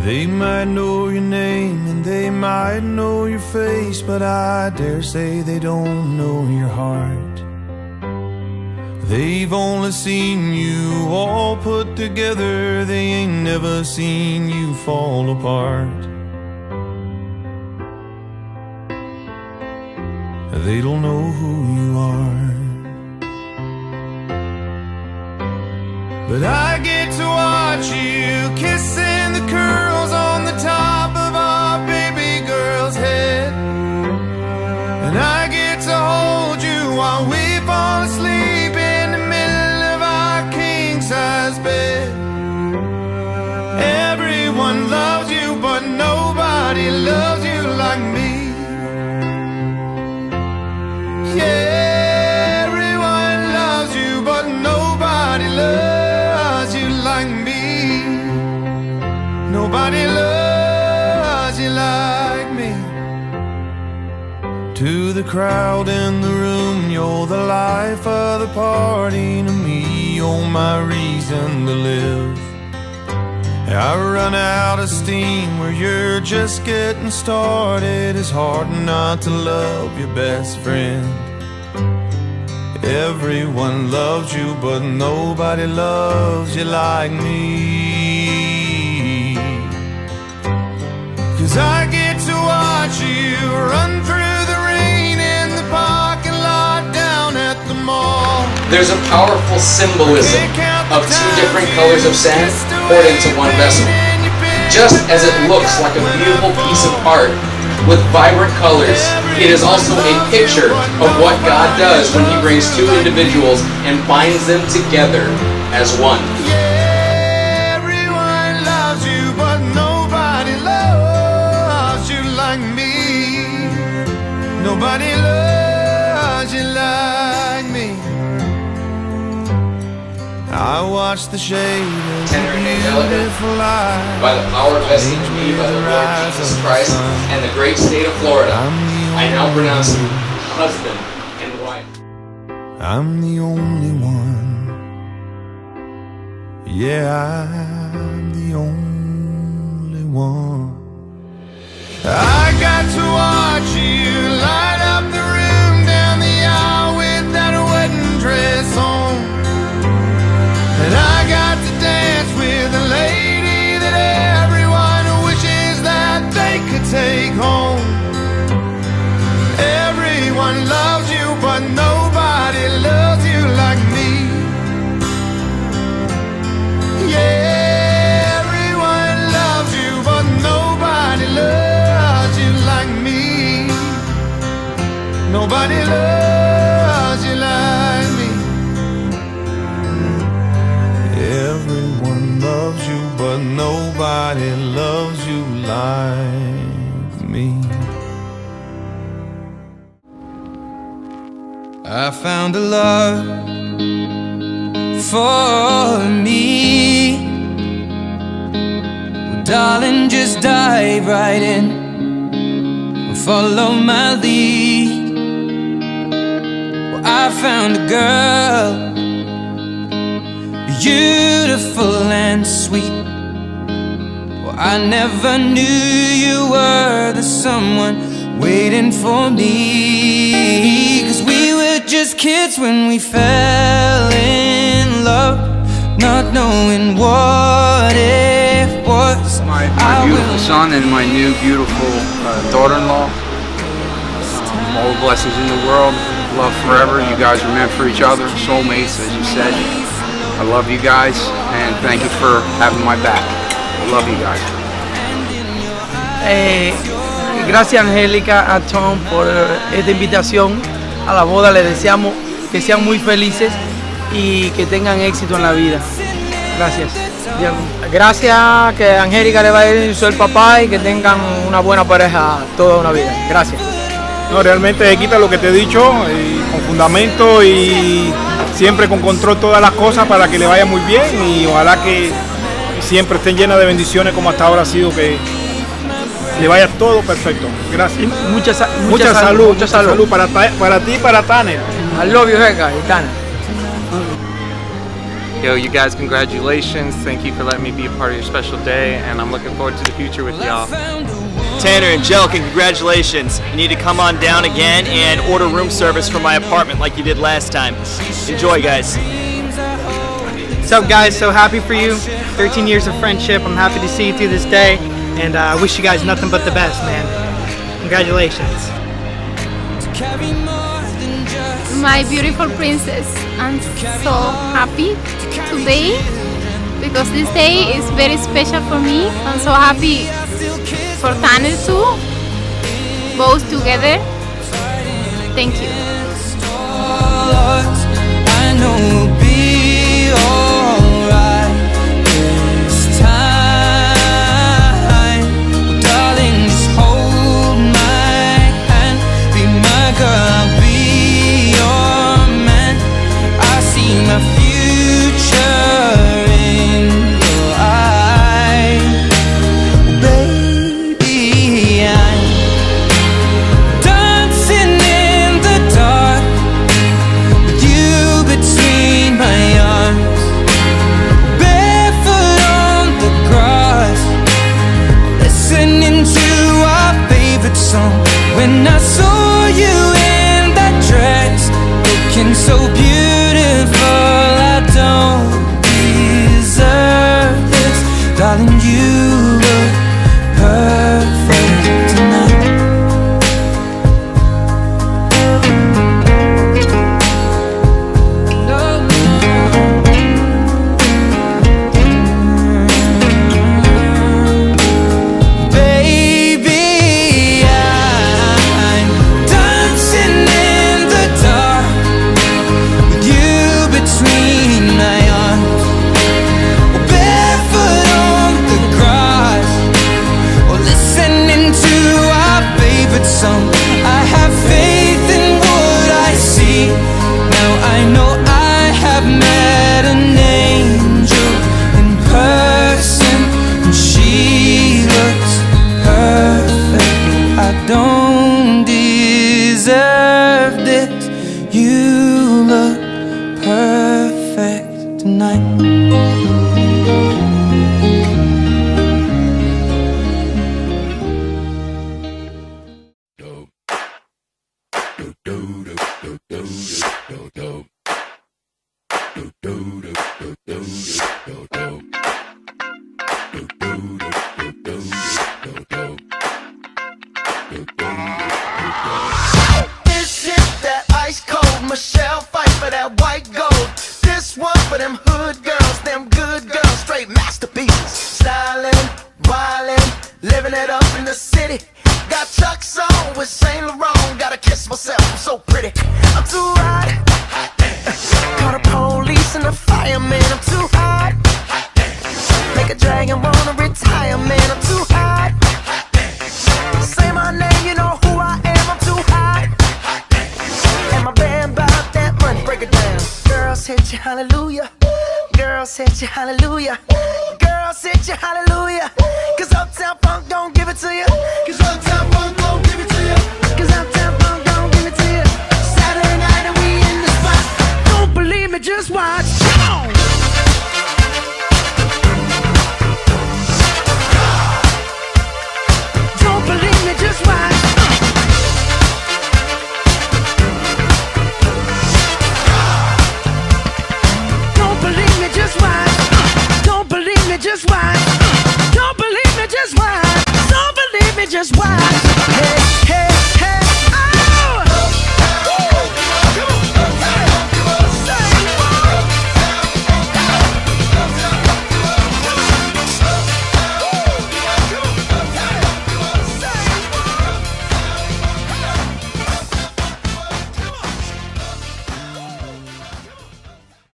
They might know your name and they might know your face, but I dare say they don't know your heart. They've only seen you all put together, they ain't never seen you fall apart. They don't know who you are. But I get to watch you kissing the curls on the top of our baby girl's head, and I get to hold you while we fall asleep in the middle of our king-size bed. Everyone loves you, but nobody loves you like me. Yeah, everyone loves you, but nobody loves you like me. Nobody loves you like me. To the crowd in the room, you're the life of the party. To me, you're my reason to live. I run out of steam where you're just getting started. It's hard not to love your best friend. Everyone loves you, but nobody loves you like me. 'Cause I get to watch you run through the rain in the parking lot down at the mall. There's a powerful symbolism of two different colors of sand poured into one vessel. Just as it looks like a beautiful piece of art with vibrant colors, it is also a picture of what God does when He brings two individuals and binds them together as one. Yeah, everyone loves you, but nobody loves you like me. Nobody loves you like me. I watch the shade of Tanner Angelica, by the power vested in me by the Lord Jesus Christ and the great state of Florida, I now pronounce you husband and wife. I'm the only one. Yeah, I'm the only one. I got to watch you light up the room down the aisle with that wedding dress on. And I got to dance with a lady that everyone wishes that they could take home. Everyone loves you, but nobody loves you like me. Yeah, everyone loves you, but nobody loves you like me. Nobody loves you like me. Everyone loves you, but nobody loves you like me. I found a love for me. Well, darling, just dive right in. Follow my lead. Well, I found a girl, beautiful and sweet. Well, I never knew you were the someone waiting for me. 'Cause we were just kids when we fell in love, not knowing what it was. My beautiful son and my new beautiful daughter-in-law. All the blessings in the world, love forever. You guys are meant for each other, soulmates, as you said. I love you guys, and thank you for having my back. I love you guys. Gracias, Angélica, a Tom por esta invitación a la boda. Les deseamos que sean muy felices y que tengan éxito en la vida. Gracias. Gracias, que Angélica le va a ir el papá y que tengan una buena pareja toda una vida. Gracias. No, realmente quita lo que te he dicho, con fundamento y siempre con control todas las cosas para que le vaya muy bien, y ojalá que siempre estén llenas de bendiciones como hasta ahora ha sido, que le vaya todo perfecto. Gracias. Mucha salud para ti y para Tanner. I love you, Angelica y Tanner. Yo, you guys, congratulations. Thank you for letting me be a part of your special day, and I'm looking forward to the future with y'all. Tanner Angelica, congratulations. You need to come on down again and order room service from my apartment like you did last time. Enjoy, guys. What's up, guys? So happy for you. 13 years of friendship. I'm happy to see you through this day, and I wish you guys nothing but the best, man. Congratulations. My beautiful princess, I'm so happy today because this day is very special for me. I'm so happy for Tanner too, both together. Thank you. I know we'll be alright this time. Darling, just hold my hand, be my girl, I'll be your man. I see my future in your eyes, baby. I'm dancing in the dark with you between my arms, barefoot on the grass, listening to our favorite song. When I saw you in that dress, looking so beautiful, I don't deserve this. Darling, you look perfect tonight. Baby, I'm dancing in the dark with you between my arms, barefoot on the grass, or listening to our favorite song. I have faith in what I see. Now I know I have met an angel in person, and she looks perfect. I don't deserve this. You look perfect tonight. This is that ice cold Michelle fight for that white gold. This one for them hood girls, them good girls, straight masterpieces. Stylin', wildin', living it up in the city. Got Chuck's on with Saint Laurent. Gotta kiss myself, I'm so pretty. I'm too hot. Call the police and the fireman. I'm too hot. Make a dragon wanna retire, man. I'm too hot. Say my name, you know who I am. I'm too hot. And my band bought that money. Break it down. Girls hit you, hallelujah. Girls hit you, hallelujah. Girls hit you, hallelujah. Cause Uptown Funk don't give it to you.